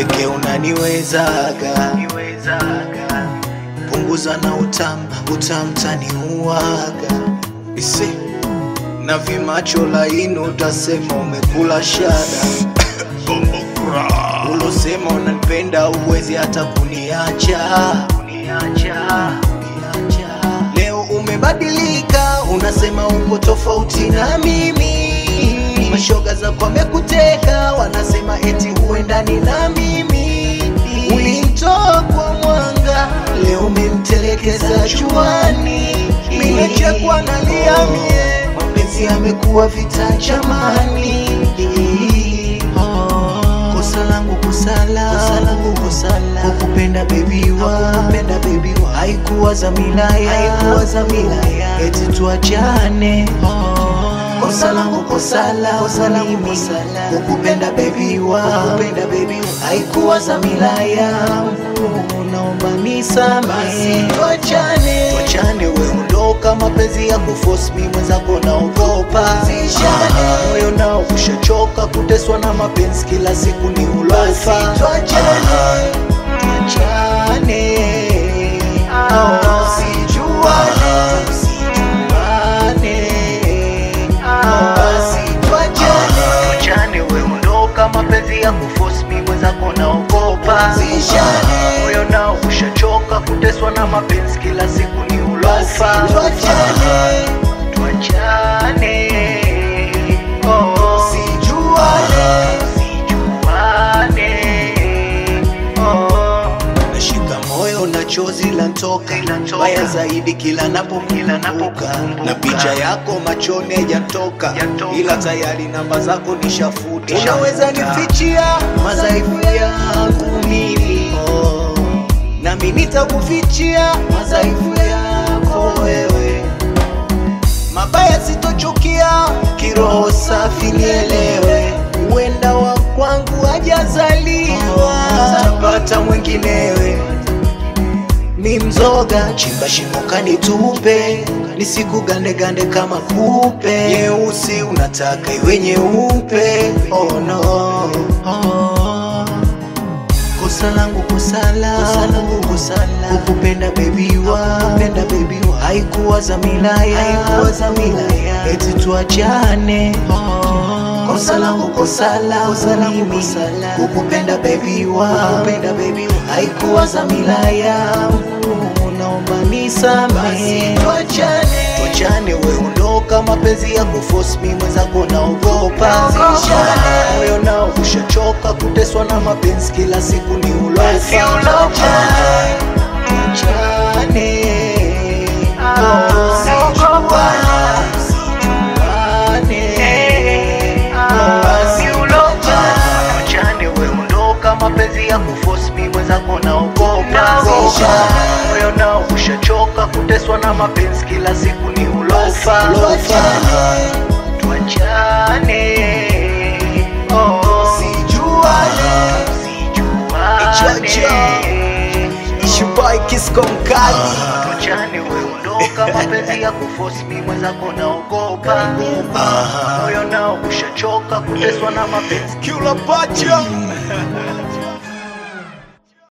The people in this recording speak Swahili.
peke unaniwezaga, punguza na utamu taniuaga. Isi na vimacho laini utasema umekula shada. Ulosema unanipenda uwezi hata kuniacha. Leo umebadilika, unasema uko tofauti na mimi. Mashoga zako wamekuteka, wanasema eti huendani na mimi. Ulimtoa kwa mwanga, leo umemtelekeza juani. Nimechekwa nalia mie, mapenzi yamekuwa vita jamani. Kosa langu kusala, kukupenda baby wa, haikuwa dhamira ya, eti tuachane. Kosa langu kusala, kukupenda baby wa, haikuwa dhamira ya, naomba nisamehe. Tuachane, we ondoka, mapenzi ya kuforce mimi mwenzako naogopa. Moyo nao ushachoka kuteswa na mapenzi kila siku ni ulofa. Tuachane, we ondoka, mapenzi ya kuforce mimi mwenzako naogopa. Moyo nao ushachoka kuteswa na mapenzi kila siku ni ulofa. Tuachane, nashika moyo na chozi lantoka, baya zaidi kila napokumbuka. Na picha yako machoni haijatoka, ila tayari namba zako nishafuta. Unaweza nifichia madhaifu yangu mimi, nami nitakufichia madhaifu yako wewe. Mabaya sitochukia, kiroho safi nielewe. Uenda wa kwangu hajazaliwa, tapata mwenginewe. Ni mzoga, chimba shimo kanitupe, nisikugande kama kupe. Nyeusi unataka iwe nyeupe, oh no. Kosa langu kusala, kukupenda baby wa, haikuwa dhamira ya, eti tuachane. Kosa langu kusala, kukupenda baby wa, haikuwa dhamira ya, naomba nisamehe. Tuachane, we ondoka, mapenzi ya kuforce mimi mwenzako naogopa. Moyo nao ushachoka kuteswa na mapenzi kila siku ni ulofa. Tuachane, we ondoka, mapenzi ya kuforce mimi mwenzako naogopa. Moyo nao ushachoka kuteswa na mapenzi kila siku ni ulofa. Tuachane, Ishubai Kisco mkali. Tuachane, we ondoka, mapenzi ya kuforce mimi mwenzako naogopa. Moyo nao ushachoka kuteswa na mapenzi. Kula pacha.